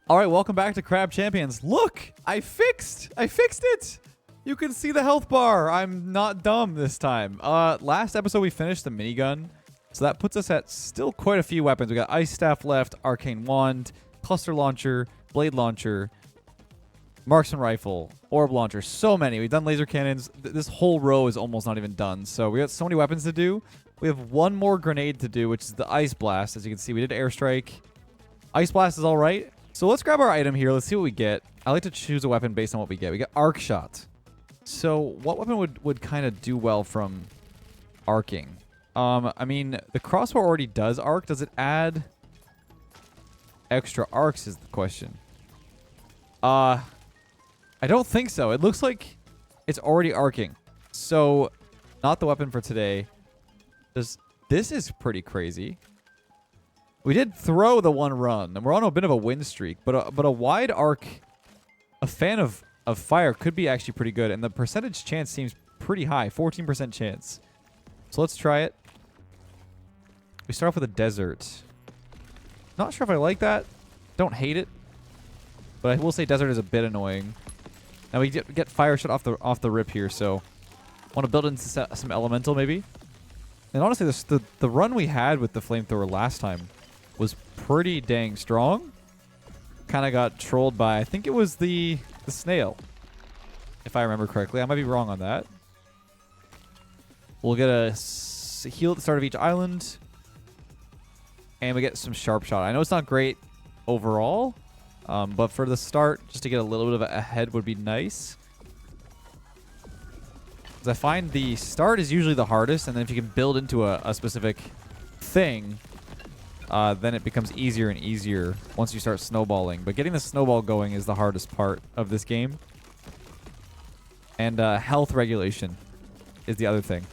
All right, welcome back to Crab Champions. Look, I fixed it. You can see the health bar. I'm not dumb this time. Last episode we finished the minigun, so that puts us at still quite a few weapons. We got Ice Staff left, Arcane Wand, Cluster Launcher, Blade Launcher, Marksman Rifle, Orb Launcher. So many. We've done laser cannons. This whole row is almost not even done. So we got so many weapons to do. We have one more grenade to do, which is the Ice Blast. As you can see, we did Airstrike. Ice Blast is all right. So let's grab our item here. Let's see what we get. I like to choose a weapon based on what we get. We got Arc Shot. So what weapon would kind of do well from arcing? I mean, the crossbow already does arc. Does it add extra arcs is the question. I don't think so. It looks like it's already arcing. So not the weapon for today. This is pretty crazy. We did throw the one run, and we're on a bit of a win streak, but a wide arc, a fan of fire could be actually pretty good, and the percentage chance seems pretty high, 14% chance. So let's try it. We start off with a desert. Not sure if I like that. Don't hate it, but I will say desert is a bit annoying. And we get fire shot off the rip here, so want to build in some elemental maybe. And honestly, the run we had with the flamethrower last time was pretty dang strong. Kind of got trolled by, I think it was the snail, if I remember correctly. I might be wrong on that. We'll get a heal at the start of each island, and we get some sharp shot. I know it's not great overall, but for the start, just to get a little bit of a head would be nice. Because I find the start is usually the hardest, and then if you can build into a specific thing, then it becomes easier and easier once you start snowballing. But getting the snowball going is the hardest part of this game. And health regulation is the other thing.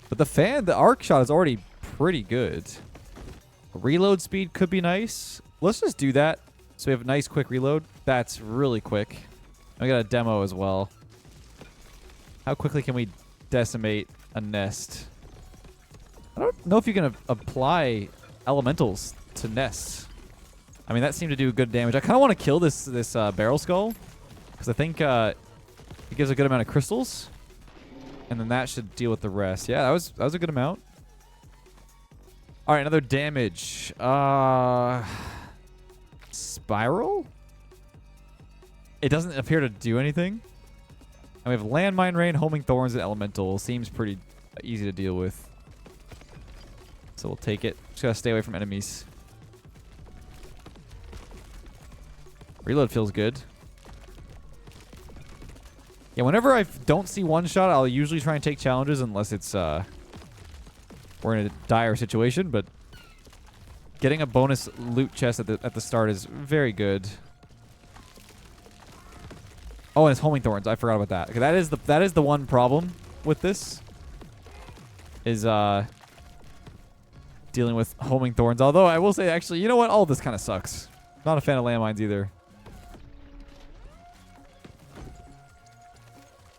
But the arc shot is already pretty good. Reload speed could be nice. Let's just do that. So we have a nice quick reload. That's really quick. And we got a demo as well. How quickly can we decimate a nest? I don't know if you can apply elementals to nests. I mean, that seemed to do good damage. I kind of want to kill this barrel skull, because I think it gives a good amount of crystals, and then that should deal with the rest. Yeah, that was a good amount. All right, another damage. Spiral? It doesn't appear to do anything. And we have landmine rain, homing thorns, and elemental. Seems pretty easy to deal with. So we'll take it. Just gotta stay away from enemies. Reload feels good. Yeah, whenever I don't see one shot, I'll usually try and take challenges unless it's we're in a dire situation. But getting a bonus loot chest at the start is very good. Oh, and it's homing thorns. I forgot about that. Okay, that is the one problem with this. Is dealing with homing thorns. Although I will say, actually, you know what? All of this kind of sucks. Not a fan of landmines either.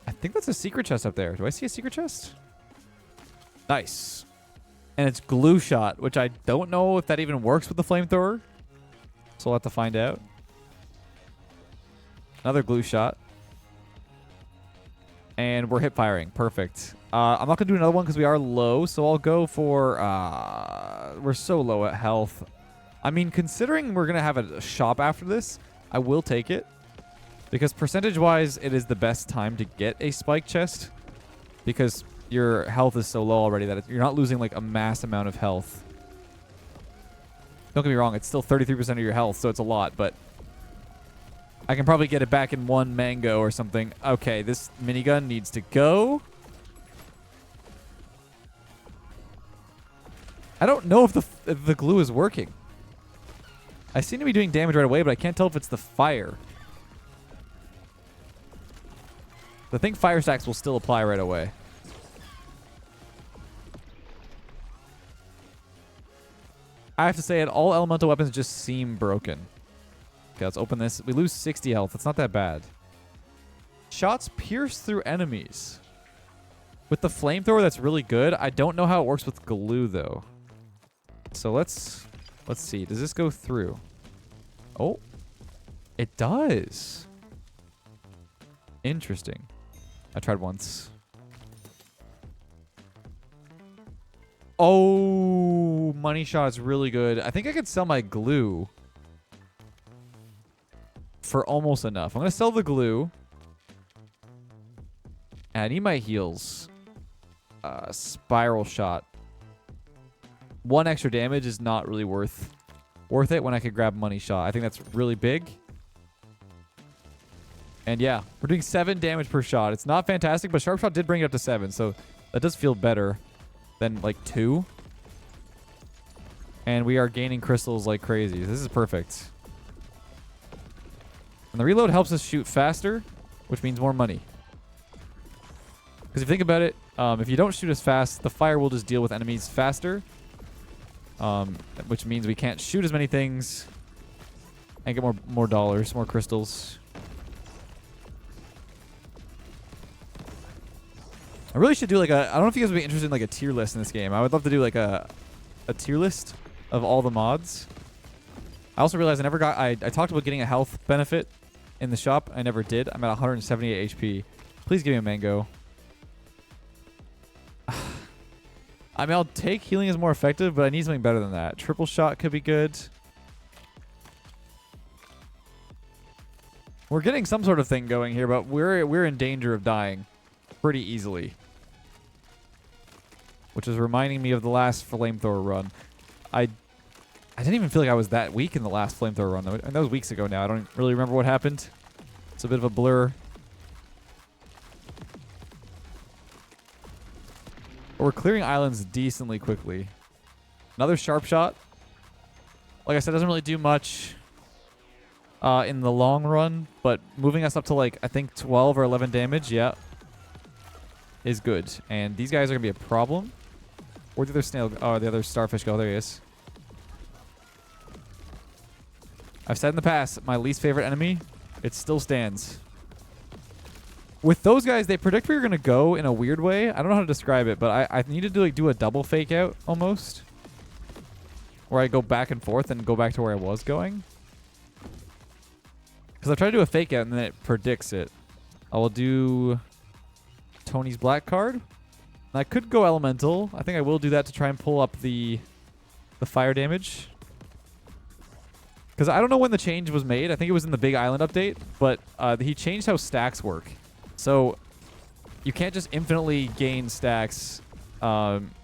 I think that's a secret chest up there. Do I see a secret chest? Nice. And it's glue shot, which I don't know if that even works with the flamethrower. So we'll have to find out. Another glue shot. And we're hip firing. Perfect. I'm not going to do another one because we are low, so I'll go for... we're so low at health. I mean, considering we're going to have a shop after this, I will take it. Because percentage-wise, it is the best time to get a spike chest. Because your health is so low already that you're not losing like a mass amount of health. Don't get me wrong, it's still 33% of your health, so it's a lot, but... I can probably get it back in one mango or something. Okay, this minigun needs to go. I don't know if the glue is working. I seem to be doing damage right away, but I can't tell if it's the fire. I think fire stacks will still apply right away. I have to say, all elemental weapons just seem broken. Okay, let's open this. We lose 60 health. That's not that bad. Shots pierce through enemies. With the flamethrower, that's really good. I don't know how it works with glue, though. So let's see. Does this go through? Oh. It does. Interesting. I tried once. Oh, money shot is really good. I think I could sell my glue for almost enough. I'm going to sell the glue. And I need my heals. Spiral shot. 1 extra damage is not really worth it when I could grab money shot. I think that's really big. And yeah, we're doing 7 damage per shot. It's not fantastic, but sharp shot did bring it up to 7. So that does feel better than like 2. And we are gaining crystals like crazy. This is perfect. And the reload helps us shoot faster, which means more money. Because if you think about it, if you don't shoot as fast, the fire will just deal with enemies faster. Which means we can't shoot as many things and get more dollars, more crystals. I really should do like I don't know if you guys would be interested in like a tier list in this game. I would love to do like a tier list of all the mods. I also realized I talked about getting a health benefit in the shop. I never did. I'm at 178 HP. Please give me a mango. I mean, I'll take healing is more effective, but I need something better than that. Triple shot could be good. We're getting some sort of thing going here, but we're in danger of dying pretty easily. Which is reminding me of the last Flamethrower run. I didn't even feel like I was that weak in the last Flamethrower run. That was weeks ago now. I don't really remember what happened. It's a bit of a blur. But we're clearing islands decently quickly. Another sharp shot. Like I said, doesn't really do much in the long run, but moving us up to like, I think 12 or 11 damage, yeah, is good. And these guys are going to be a problem. Where'd the other snail, the other starfish go? There he is. I've said in the past, my least favorite enemy, it still stands. With those guys, they predict where you're going to go in a weird way. I don't know how to describe it, but I needed to like do a double fake out almost. Where I go back and forth and go back to where I was going. Because I try to do a fake out and then it predicts it. I will do Tony's black card. And I could go elemental. I think I will do that to try and pull up the fire damage. Because I don't know when the change was made. I think it was in the Big Island update. But he changed how stacks work. So you can't just infinitely gain stacks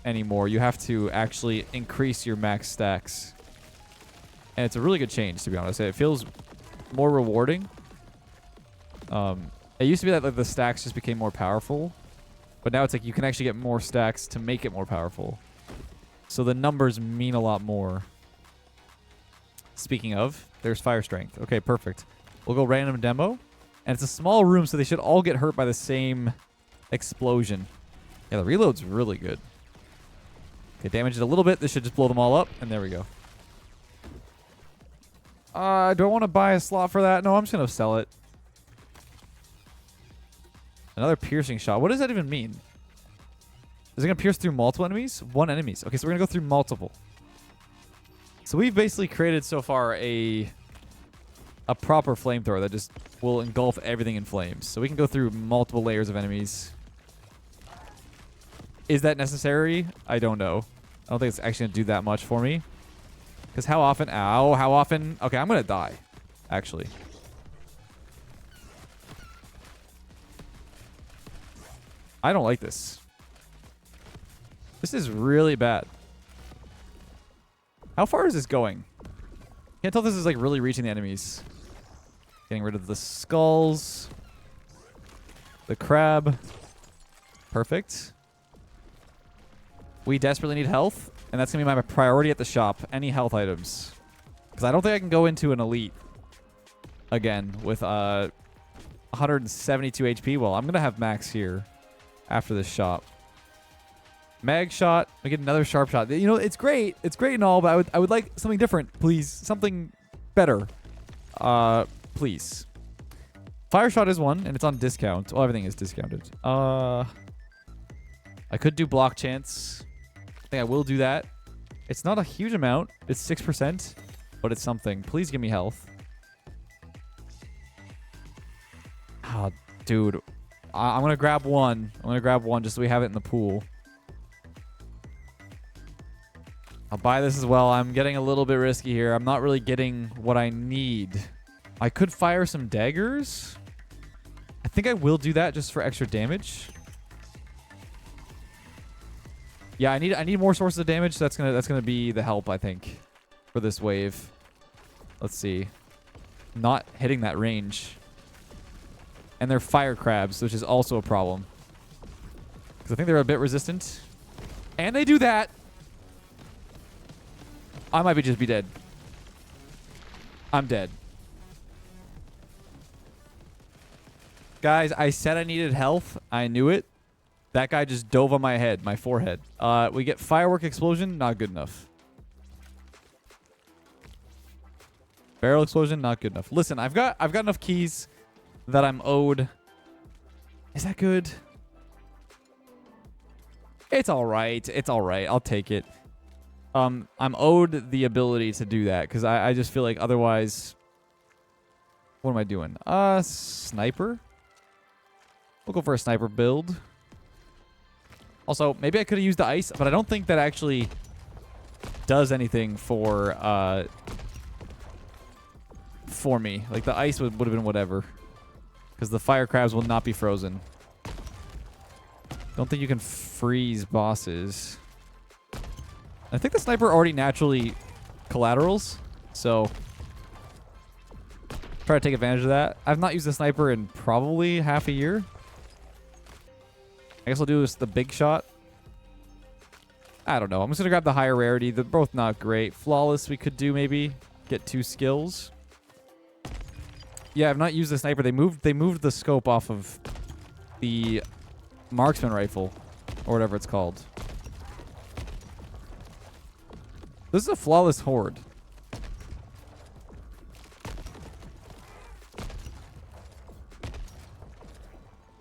anymore. You have to actually increase your max stacks. And it's a really good change, to be honest. It feels more rewarding. It used to be that like, the stacks just became more powerful. But now it's like you can actually get more stacks to make it more powerful. So the numbers mean a lot more. Speaking of, there's fire strength. Okay, perfect. We'll go random demo. And it's a small room, so they should all get hurt by the same explosion. Yeah, the reload's really good. Okay, damage it a little bit. This should just blow them all up. And there we go. Do I want to buy a slot for that? No, I'm just going to sell it. Another piercing shot. What does that even mean? Is it going to pierce through multiple enemies? One enemies. Okay, so we're going to go through multiple. So we've basically created so far a proper flamethrower that just will engulf everything in flames. So we can go through multiple layers of enemies. Is that necessary? I don't know. I don't think it's actually going to do that much for me. Because how often? Ow, how often? Okay, I'm going to die, actually. I don't like this. This is really bad. How far is this going? Can't tell if this is like really reaching the enemies. Getting rid of the skulls. The crab. Perfect. We desperately need health. And that's going to be my priority at the shop. Any health items. Because I don't think I can go into an elite again with 172 HP. Well, I'm going to have max here after this shop. Mag shot. We get another sharp shot. You know, it's great. It's great and all, but I would like something different, please. Something better. Please. Fire shot is one, and it's on discount. Well, everything is discounted. I could do block chance. I think I will do that. It's not a huge amount. It's 6%, but it's something. Please give me health. Oh, dude. I'm going to grab one. I'm going to grab one just so we have it in the pool. I'll buy this as well. I'm getting a little bit risky here. I'm not really getting what I need. I could fire some daggers. I think I will do that just for extra damage. Yeah, I need more sources of damage. So that's gonna be the help, I think, for this wave. Let's see. Not hitting that range. And they're fire crabs, which is also a problem. Because I think they're a bit resistant. And they do that. I might just be dead. I'm dead. Guys, I said I needed health. I knew it. That guy just dove on my head, my forehead. We get firework explosion. Not good enough. Barrel explosion. Not good enough. Listen, I've got enough keys that I'm owed. Is that good? It's all right. It's all right. I'll take it. I'm owed the ability to do that because I just feel like otherwise. What am I doing? Sniper. We'll go for a sniper build. Also, maybe I could have used the ice, but I don't think that actually does anything for me. Like the ice would have been whatever. Because the fire crabs will not be frozen. Don't think you can freeze bosses. I think the sniper already naturally collaterals. So try to take advantage of that. I've not used the sniper in probably half a year. I guess I'll do this the big shot. I don't know. I'm just going to grab the higher rarity. They're both not great. Flawless we could do maybe. Get 2 skills. Yeah, I've not used the sniper. They moved the scope off of the marksman rifle or whatever it's called. This is a flawless horde.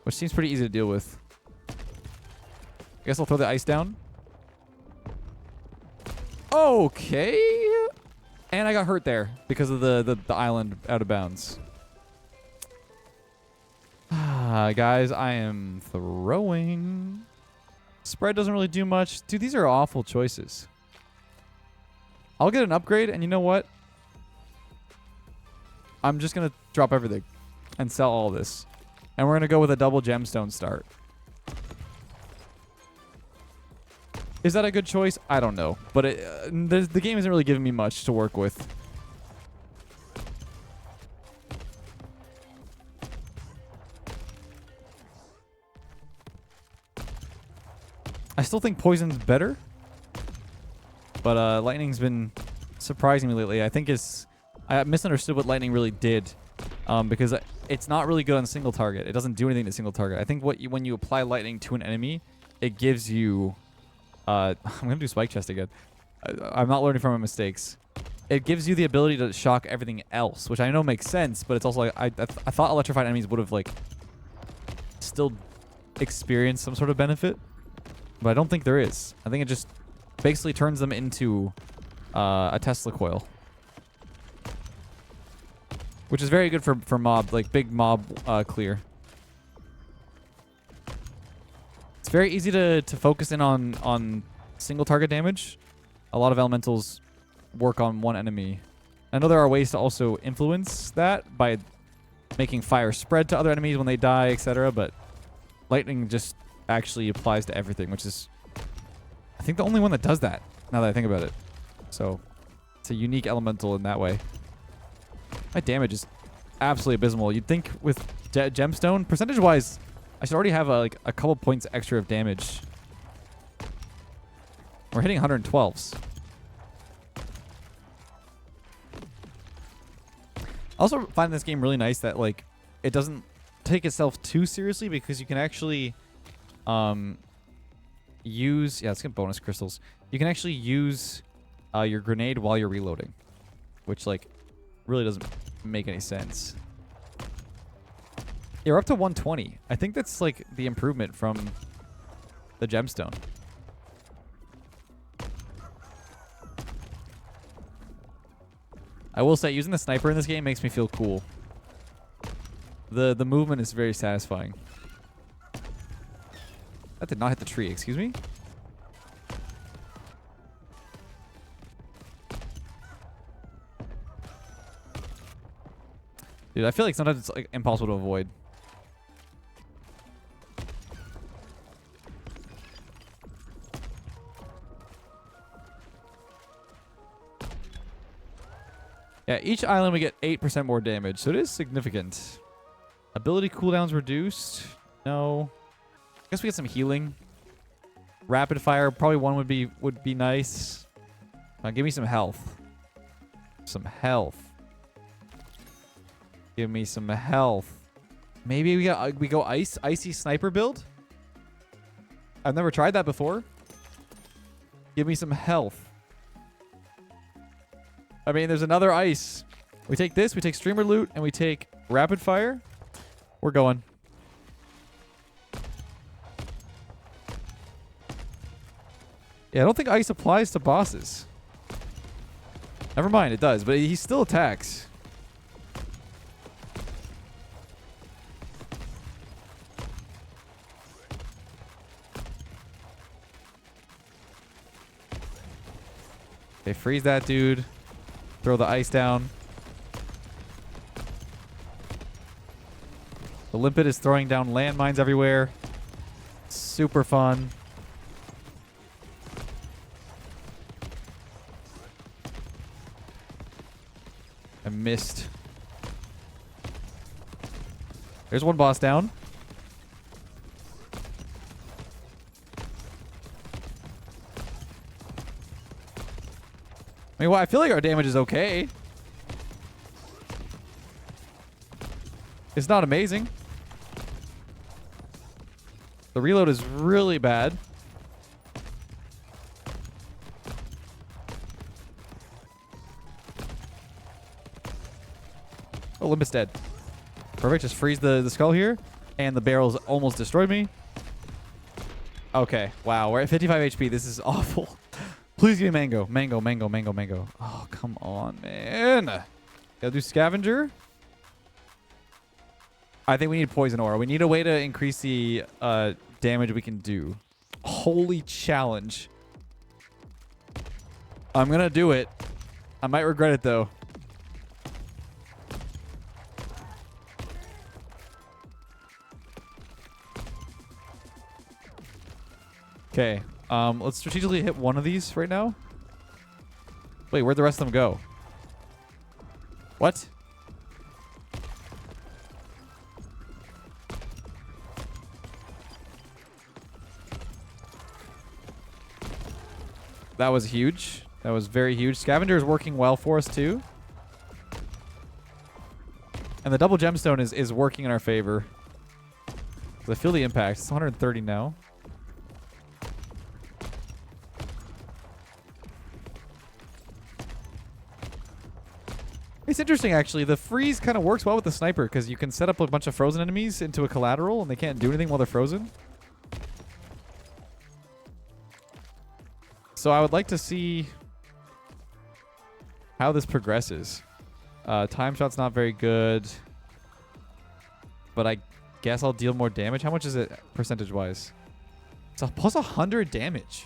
Which seems pretty easy to deal with. I guess I'll throw the ice down. Okay. And I got hurt there because of the island out of bounds. Guys, I am throwing. Spread doesn't really do much. Dude, these are awful choices. I'll get an upgrade, and you know what? I'm just going to drop everything and sell all this. And we're going to go with a double gemstone start. Is that a good choice? I don't know. But the game isn't really giving me much to work with. I still think poison's better. But lightning's been surprising me lately. I think I misunderstood what lightning really did. Because it's not really good on single target. It doesn't do anything to single target. I think when you apply lightning to an enemy, it gives you... I'm going to do spike chest again. I'm not learning from my mistakes. It gives you the ability to shock everything else, which I know makes sense, but it's also like... I thought electrified enemies would have, like, still experienced some sort of benefit. But I don't think there is. I think it just basically turns them into a Tesla coil. Which is very good for mob, like big mob clear. It's very easy to focus in on single target damage. A lot of elementals work on one enemy. I know there are ways to also influence that by making fire spread to other enemies when they die, etc. But lightning just actually applies to everything, which is, I think, the only one that does that, now that I think about it. So it's a unique elemental in that way. My damage is absolutely abysmal. You'd think with gemstone, percentage-wise, I should already have a couple points extra of damage. We're hitting 112s. I also find this game really nice that, like, it doesn't take itself too seriously because you can actually use... Yeah, let's get bonus crystals. You can actually use your grenade while you're reloading, which, like, really doesn't make any sense. Yeah, we're up to 120. I think that's, like, the improvement from the gemstone. I will say, using the sniper in this game makes me feel cool. The movement is very satisfying. That did not hit the tree. Excuse me. Dude, I feel like sometimes it's like impossible to avoid. Yeah, each island we get 8% more damage, so it is significant. Ability cooldowns reduced. No. I guess we get some healing. Rapid fire, probably one would be nice. Give me some health. Some health. Give me some health. Maybe we go icy sniper build. I've never tried that before. Give me some health. I mean, there's another ice. We take this, we take streamer loot, and we take rapid fire. We're going. Yeah, I don't think ice applies to bosses. Never mind, it does, but he still attacks. Okay, freeze that dude. Throw the ice down. The limpet is throwing down landmines everywhere. Super fun. I missed. There's one boss down. I mean, well, I feel like our damage is okay. It's not amazing. The reload is really bad. Oh, Limpet's dead. Perfect. Just freeze the skull here. And the barrels almost destroyed me. Okay. Wow. We're at 55 HP. This is awful. Please give me mango. Mango, mango, mango, mango. Oh, come on, man. Gotta do scavenger. I think we need poison aura. We need a way to increase the damage we can do. Holy challenge. I'm gonna do it. I might regret it, though. Okay. Let's strategically hit one of these right now. Wait, where'd the rest of them go? What? That was huge. That was very huge. Scavenger is working well for us, too. And the double gemstone is working in our favor. I feel the impact. It's 130 now. It's interesting, actually. The freeze kind of works well with the sniper because you can set up a bunch of frozen enemies into a collateral and they can't do anything while they're frozen. So I would like to see how this progresses. Time shot's not very good. But I guess I'll deal more damage. How much is it percentage-wise? It's a plus 100 damage.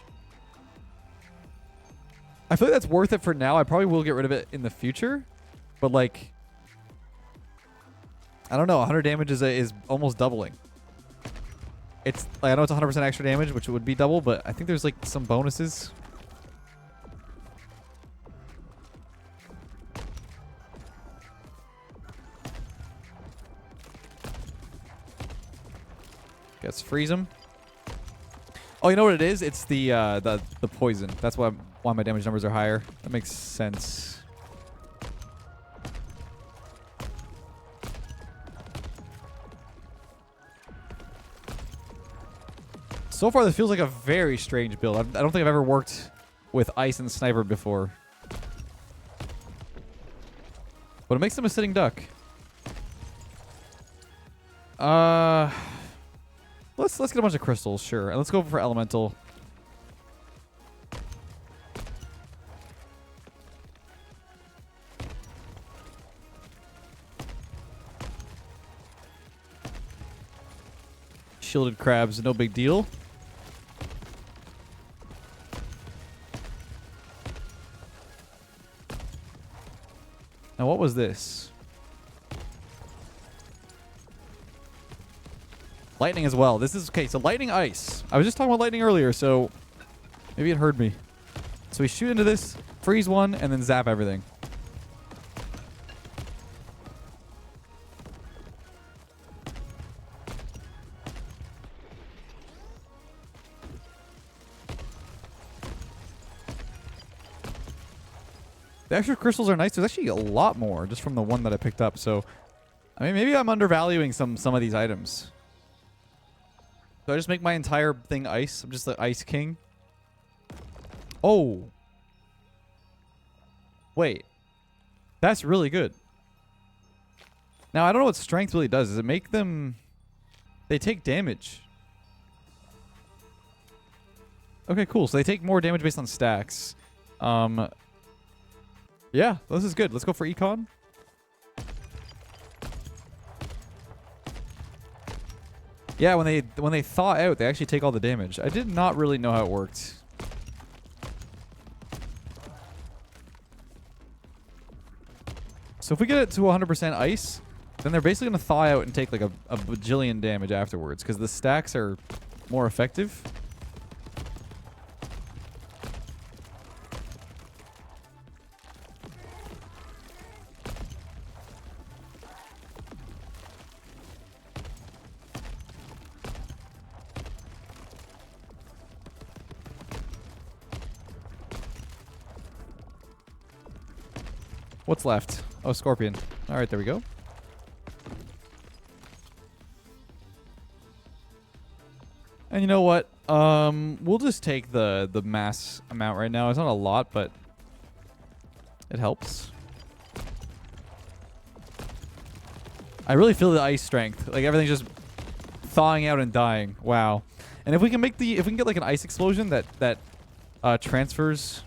I feel like that's worth it for now. I probably will get rid of it in the future. But, like, I don't know. 100 damage is almost doubling. It's, like, I know it's 100% extra damage, which would be double, but I think there's, like, some bonuses. Let's freeze him. Oh, you know what it is? It's the poison. That's why my damage numbers are higher. That makes sense. So far, this feels like a very strange build. I don't think I've ever worked with ice and sniper before. But it makes them a sitting duck. Let's get a bunch of crystals, sure. And let's go for elemental. shielded crabs, no big deal. Now, what was this? Lightning as well. This is okay. So lightning, ice. I was just talking about lightning earlier, so maybe it heard me. So we shoot into this, freeze one, and then zap everything. The extra crystals are nice. There's actually a lot more just from the one that I picked up. So, I mean, maybe I'm undervaluing some of these items. So I just make my entire thing ice. I'm just the ice king. Oh. Wait. That's really good. Now, I don't know what strength really does. Does it make them... They take damage. Okay, cool. So they take more damage based on stacks. Yeah, this is good. Let's go for econ. Yeah, when they thaw out, they actually take all the damage. I did not really know how it worked. So if we get it to 100% ice, then they're basically going to thaw out and take like a bajillion damage afterwards because the stacks are more effective. What's left? Oh, scorpion. All right, there we go. And you know what? We'll just take the mass amount right now. It's not a lot, but it helps. I really feel the ice strength. Like everything's just thawing out and dying. Wow. And if we can get like an ice explosion that transfers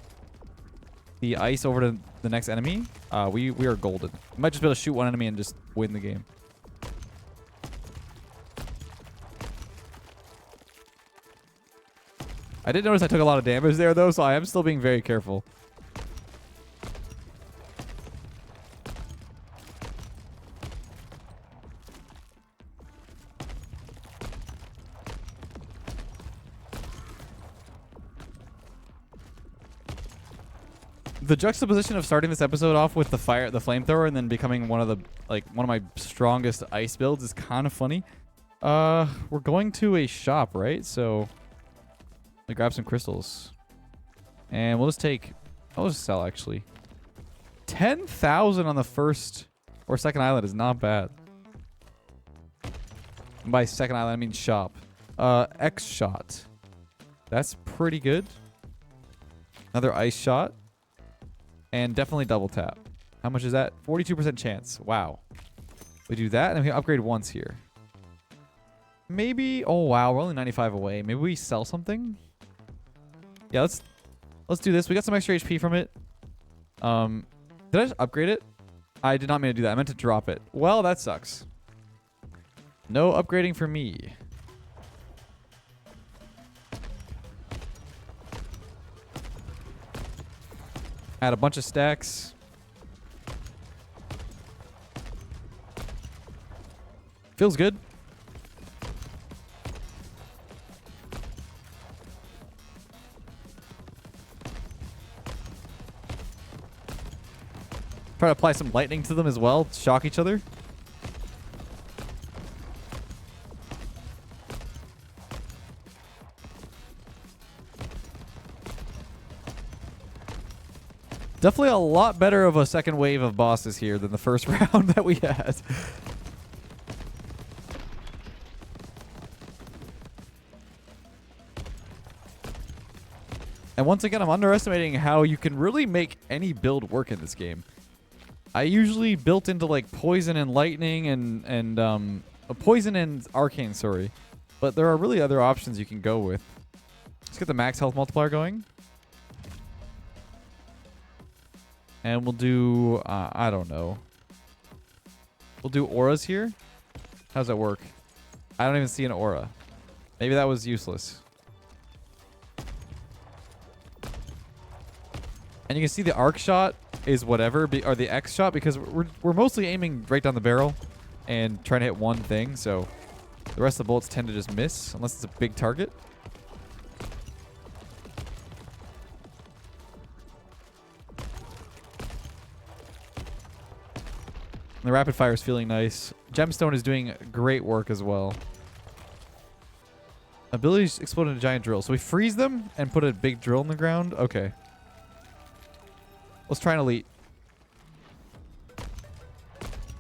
the ice over to the next enemy, we are golden. We might just be able to shoot one enemy and just win the game. I did notice I took a lot of damage there, though, so I am still being very careful. The juxtaposition of starting this episode off with the flamethrower, and then becoming one of my strongest ice builds is kind of funny. We're going to a shop, right? So let me grab some crystals, and we'll just take. I'll just sell actually. 10,000 on the first or second island is not bad. And by second island, I mean shop. X shot. That's pretty good. Another ice shot. And definitely double tap. How much is that? 42% chance. Wow. We do that, and we can upgrade once here. Maybe... Oh, wow. We're only 95 away. Maybe we sell something? Yeah, let's do this. We got some extra HP from it. Did I just upgrade it? I did not mean to do that. I meant to drop it. Well, that sucks. No upgrading for me. Add a bunch of stacks. Feels good. Try to apply some lightning to them as well. Shock each other. Definitely a lot better of a second wave of bosses here than the first round that we had. And once again, I'm underestimating how you can really make any build work in this game. I usually built into like poison and lightning and poison and arcane, sorry. But there are really other options you can go with. Let's get the max health multiplier going. And we'll do, I don't know. We'll do auras here. How does that work? I don't even see an aura. Maybe that was useless. And you can see the arc shot is whatever, or the X shot, because we're mostly aiming right down the barrel and trying to hit one thing, so the rest of the bullets tend to just miss, unless it's a big target. And the rapid fire is feeling nice. Gemstone is doing great work as well. Abilities explode in a giant drill. So we freeze them and put a big drill in the ground. Okay. Let's try an elite.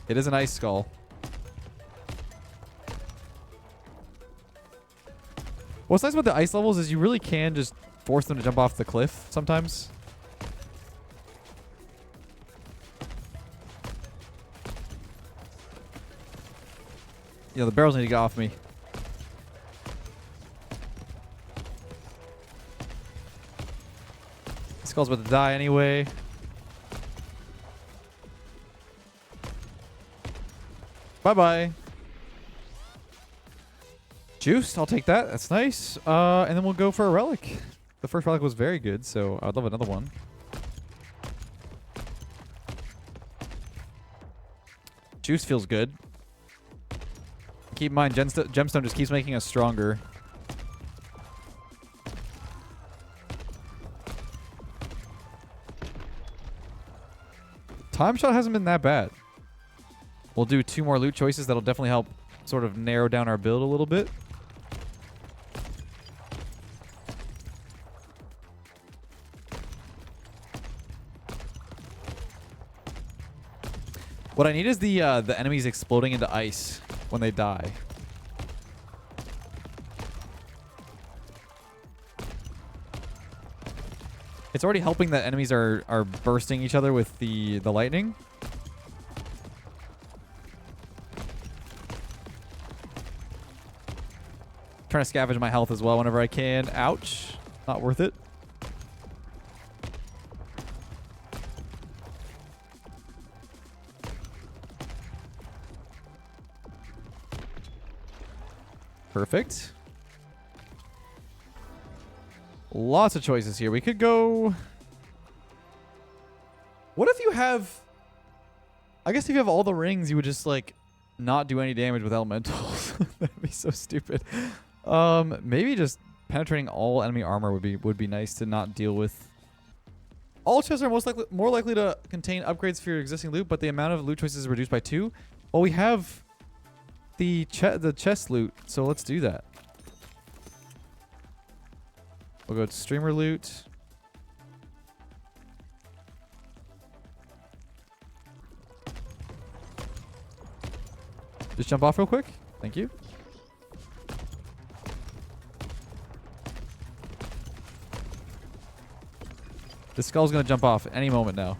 It is an ice skull. What's nice about the ice levels is you really can just force them to jump off the cliff sometimes. Yeah, the barrels need to get off me. The skull's about to die anyway. Bye-bye. Juiced, I'll take that. That's nice. And then we'll go for a relic. The first relic was very good, so I'd love another one. Juice feels good. Keep in mind, gemstone just keeps making us stronger. Time shot hasn't been that bad. We'll do 2 more loot choices. That'll definitely help sort of narrow down our build a little bit. What I need is the enemies exploding into ice when they die. It's already helping that enemies are bursting each other with the lightning. Trying to scavenge my health as well whenever I can. Ouch. Not worth it. Perfect. Lots of choices here. We could go... What if you have... I guess if you have all the rings, you would just, like, not do any damage with elementals. That'd be so stupid. Maybe just penetrating all enemy armor would be nice to not deal with. All chests are more likely to contain upgrades for your existing loot, but the amount of loot choices is reduced by 2. Well, we have the chest loot, so let's do that. We'll go to streamer loot. Just jump off real quick. Thank you. The skull's gonna jump off any moment now.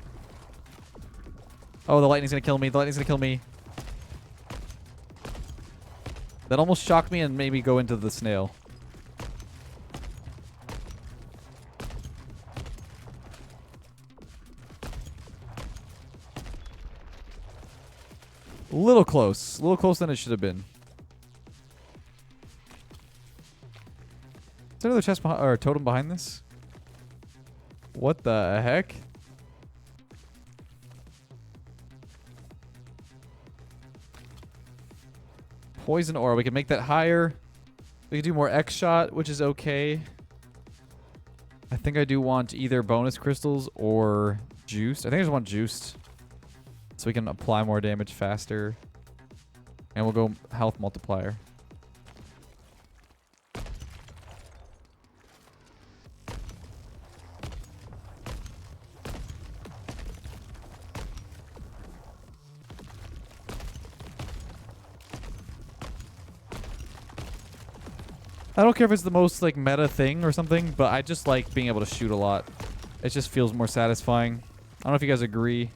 Oh, the lightning's gonna kill me. The lightning's gonna kill me. That almost shocked me and made me go into the snail. A little close. A little closer than it should have been. Is there another chest or totem behind this? What the heck? Poison ore. We can make that higher. We can do more X shot, which is okay. I think I do want either bonus crystals or juiced. I think I just want juiced. So we can apply more damage faster. And we'll go health multiplier. I don't care if it's the most like meta thing or something, but I just like being able to shoot a lot. It just feels more satisfying. I don't know if you guys agree.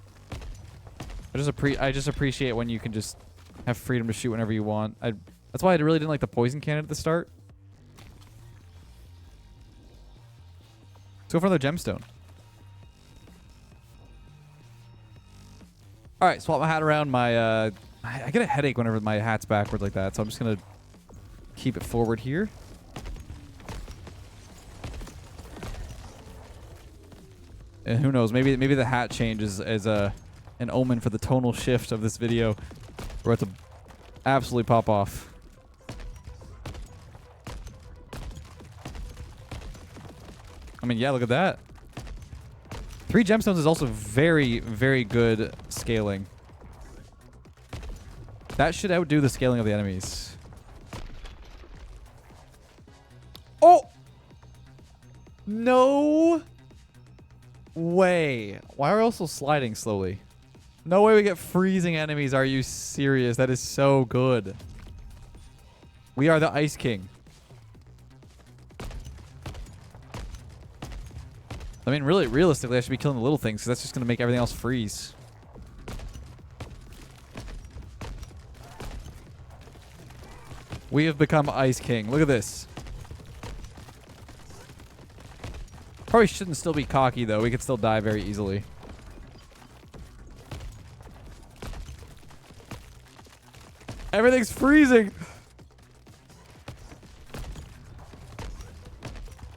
I just appreciate when you can just have freedom to shoot whenever you want. That's why I really didn't like the poison cannon at the start. Let's go for another gemstone. All right, swap my hat around. I get a headache whenever my hat's backwards like that, so I'm just gonna keep it forward here. And who knows? Maybe the hat change is an omen for the tonal shift of this video. We're about to absolutely pop off. I mean, yeah, look at that. 3 gemstones is also very, very good scaling. That should outdo the scaling of the enemies. Oh! No way. Why are we also sliding slowly? No way we get freezing enemies. Are you serious? That is so good. We are the Ice King. I mean, really, realistically, I should be killing the little things because that's just going to make everything else freeze. We have become Ice King. Look at this. Probably shouldn't still be cocky, though. We could still die very easily. Everything's freezing.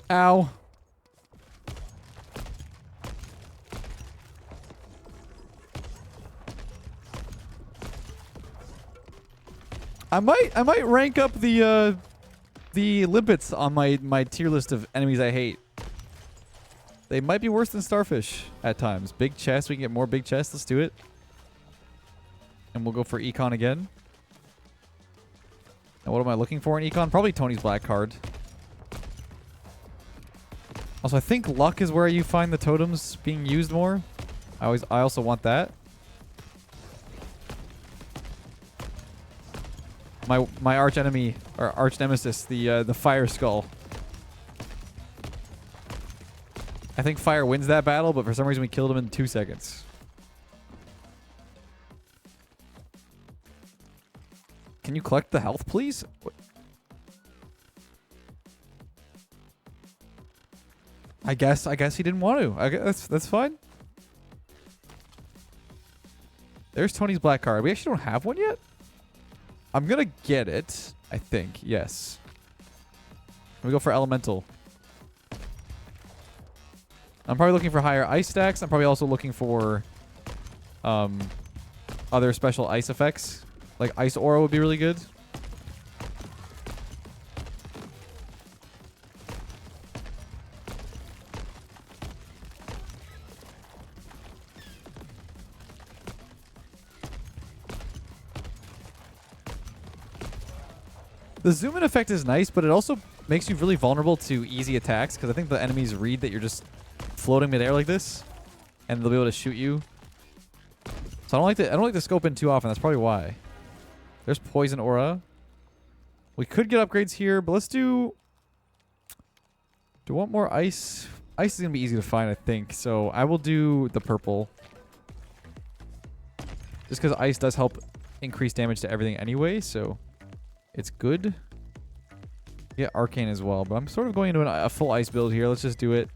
Ow. I might rank up the limpets on my tier list of enemies I hate. They might be worse than starfish at times. Big chest, we can get more big chests. Let's do it. And we'll go for econ again. Now what am I looking for in econ? Probably Tony's black card. Also, I think luck is where you find the totems being used more. I also want that. My arch enemy or arch nemesis, the fire skull. I think fire wins that battle, but for some reason we killed him in 2 seconds. Can you collect the health, please? What? I guess he didn't want to. I guess that's fine. There's Tony's black card. We actually don't have one yet. I'm gonna get it. I think yes. Let me go for elemental. I'm probably looking for higher ice stacks. I'm probably also looking for other special ice effects. Like ice aura would be really good. The zoom in effect is nice, but it also makes you really vulnerable to easy attacks because I think the enemies read that you're just floating midair like this, and they'll be able to shoot you. So I don't like to scope in too often. That's probably why. There's poison aura. We could get upgrades here, but let's do. Do you want more ice? Ice is gonna be easy to find, I think. So I will do the purple, just because ice does help increase damage to everything anyway. So it's good. Yeah, arcane as well, but I'm sort of going into a full ice build here. Let's just do it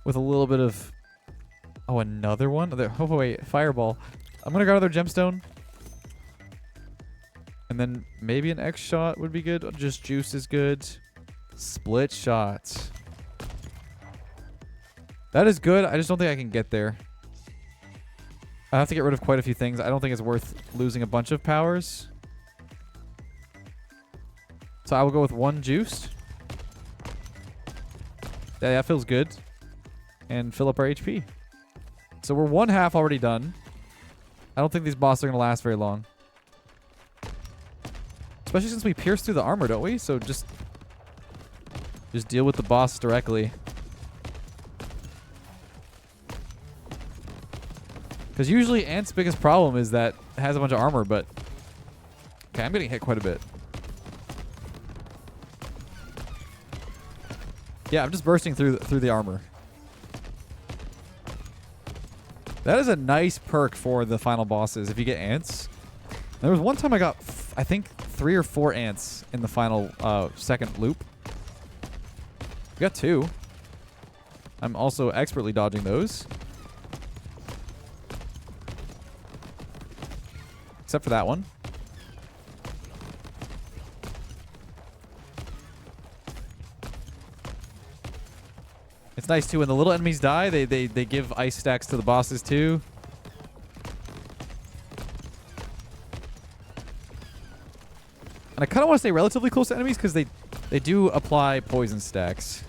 with a little bit of... Oh, another one? Oh, wait. Fireball. I'm going to grab another gemstone. And then maybe an X shot would be good. Just juice is good. Split shots. That is good. I just don't think I can get there. I have to get rid of quite a few things. I don't think it's worth losing a bunch of powers. So I will go with 1 juiced. Yeah, that feels good. And fill up our HP. So we're 1/2 already done. I don't think these bosses are going to last very long. Especially since we pierce through the armor, don't we? So just deal with the boss directly. Because usually Ant's biggest problem is that it has a bunch of armor, but... Okay, I'm getting hit quite a bit. Yeah, I'm just bursting through the armor. That is a nice perk for the final bosses if you get ants. There was one time I got, I think, 3 or 4 ants in the final second loop. We got 2. I'm also expertly dodging those. Except for that one. It's nice too. When the little enemies die, they give ice stacks to the bosses too. And I kind of want to stay relatively close to enemies because they do apply poison stacks.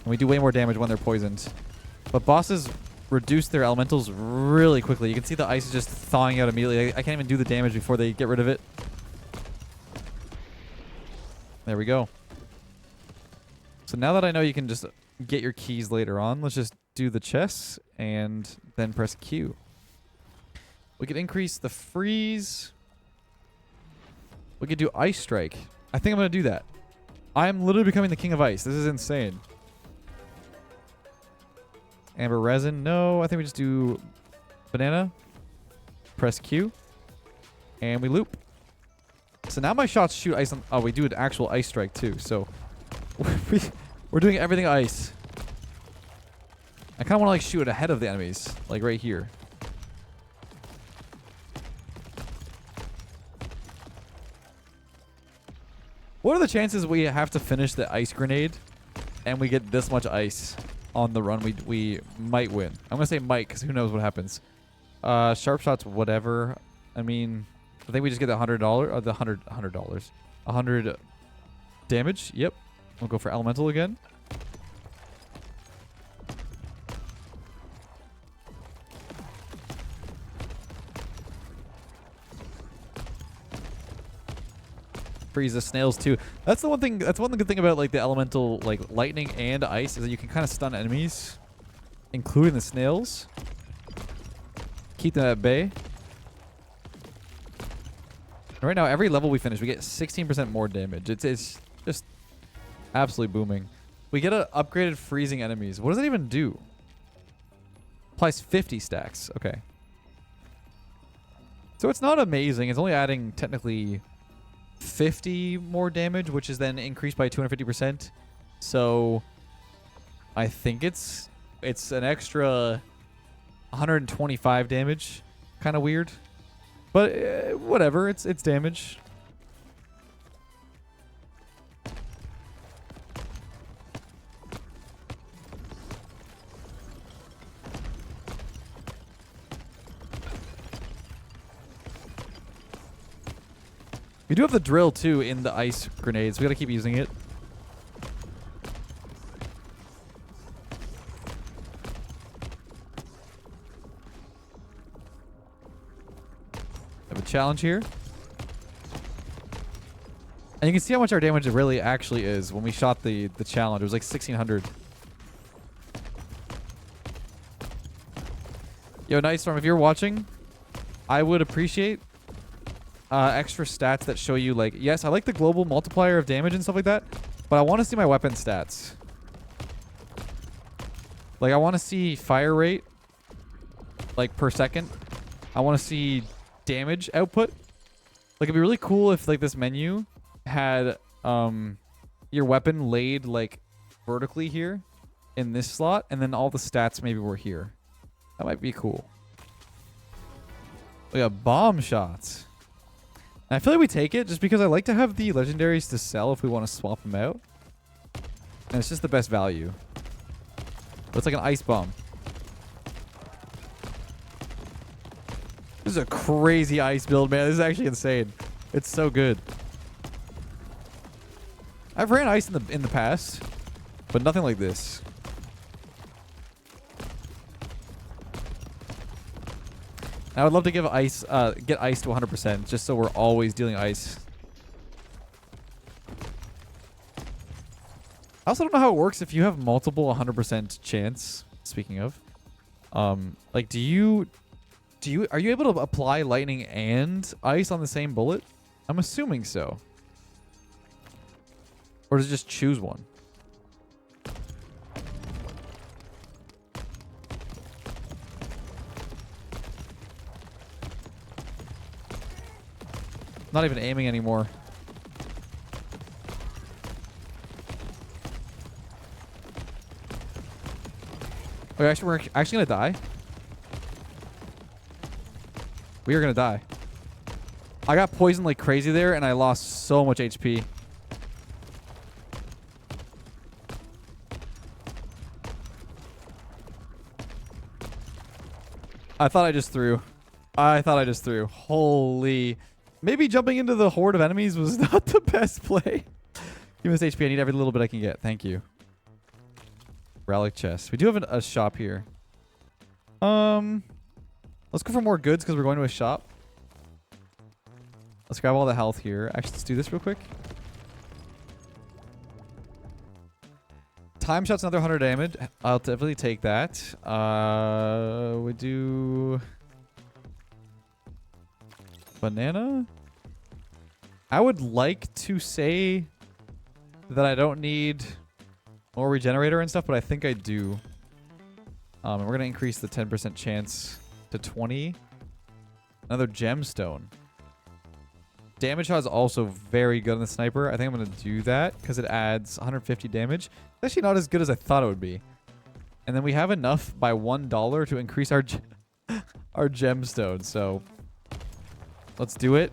And we do way more damage when they're poisoned. But bosses reduce their elementals really quickly. You can see the ice is just thawing out immediately. I can't even do the damage before they get rid of it. There we go. So now that I know you can just get your keys later on, let's just do the chests and then press Q. We could increase the freeze. We could do Ice Strike. I think I'm going to do that. I'm literally becoming the king of ice. This is insane. Amber resin. No, I think we just do banana. Press Q. And we loop. So now my shots shoot ice on... Oh, we do an actual ice strike too. So we're doing everything ice. I kind of want to like shoot it ahead of the enemies. Like right here. What are the chances we have to finish the ice grenade and we get this much ice on the run? We might win. I'm going to say might because who knows what happens. Sharp shots, whatever. I mean, I think we just get the $100 or the $100. 100 damage. Yep. We'll go for elemental again. Freeze the snails too. That's the one thing. That's one good thing about like the elemental, like lightning and ice, is that you can kind of stun enemies, including the snails. Keep them at bay. And right now, every level we finish, we get 16% more damage. It's just absolutely booming. We get an upgraded freezing enemies. What does that even do? Applies 50 stacks. Okay. So it's not amazing. It's only adding technically 50 more damage, which is then increased by 250%. So I think it's an extra 125 damage. Kind of weird, but whatever. It's damage. We do have the drill, too, in the ice grenades. We gotta keep using it. Have a challenge here. And you can see how much our damage really actually is when we shot the challenge. It was like 1,600. Yo, Nightstorm, if you're watching, I would appreciate... extra stats that show you, like, yes, I like the global multiplier of damage and stuff like that, but I want to see my weapon stats. Like, I want to see fire rate, like, per second. I want to see damage output. Like, it'd be really cool if, like, this menu had your weapon laid, like, vertically here in this slot, and then all the stats maybe were here. That might be cool. We got bomb shots. And I feel like we take it just because I like to have the legendaries to sell if we want to swap them out. And it's just the best value. But it's like an ice bomb. This is a crazy ice build, man. This is actually insane. It's so good. I've ran ice in the past, but nothing like this. I would love to give ice, get ice to 100%, just so we're always dealing ice. I also don't know how it works if you have multiple 100% chance. Speaking of, like, are you able to apply lightning and ice on the same bullet? I'm assuming so. Or does it just choose one? Not even aiming anymore. Wait, actually, we're actually gonna die. We are gonna die. I got poisoned like crazy there, and I lost so much HP. I thought I just threw. Holy. Maybe jumping into the horde of enemies was not the best play. Give me this HP. I need every little bit I can get. Thank you. Relic chest. We do have a shop here. Let's go for more goods because we're going to a shop. Let's grab all the health here. Actually, let's do this real quick. Time shot's another 100 damage. I'll definitely take that. We do... banana? I would like to say that I don't need more regenerator and stuff, but I think I do. And we're going to increase the 10% chance to 20. Another gemstone. Damage shot is also very good on the sniper. I think I'm going to do that because it adds 150 damage. It's actually not as good as I thought it would be. And then we have enough by $1 to increase our our gemstone. So let's do it.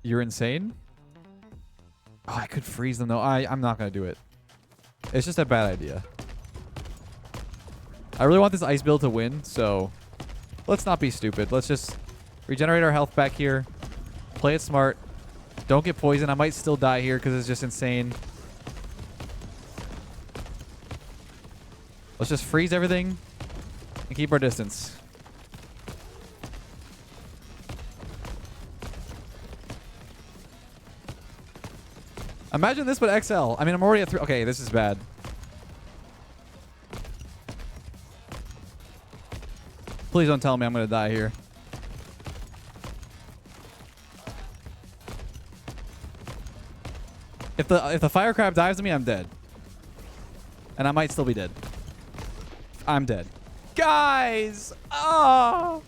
You're insane. Oh, I could freeze them though. I'm not going to do it. It's just a bad idea. I really want this ice build to win, so let's not be stupid. Let's just regenerate our health back here. Play it smart. Don't get poisoned. I might still die here because it's just insane. Let's just freeze everything and keep our distance. Imagine this but XL. I mean, I'm already at 3. Okay, this is bad. Please don't tell me I'm going to die here. If the fire crab dives to me, I'm dead. And I might still be dead. I'm dead. Guys! Ah!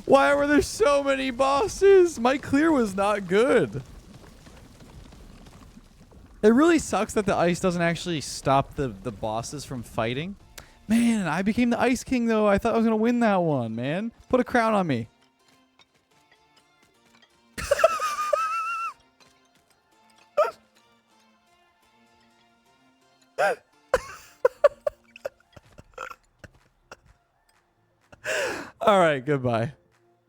Why were there so many bosses? My clear was not good. It really sucks that the ice doesn't actually stop the bosses from fighting. Man, I became the Ice King, though. I thought I was going to win that one, man. Put a crown on me. All right, goodbye.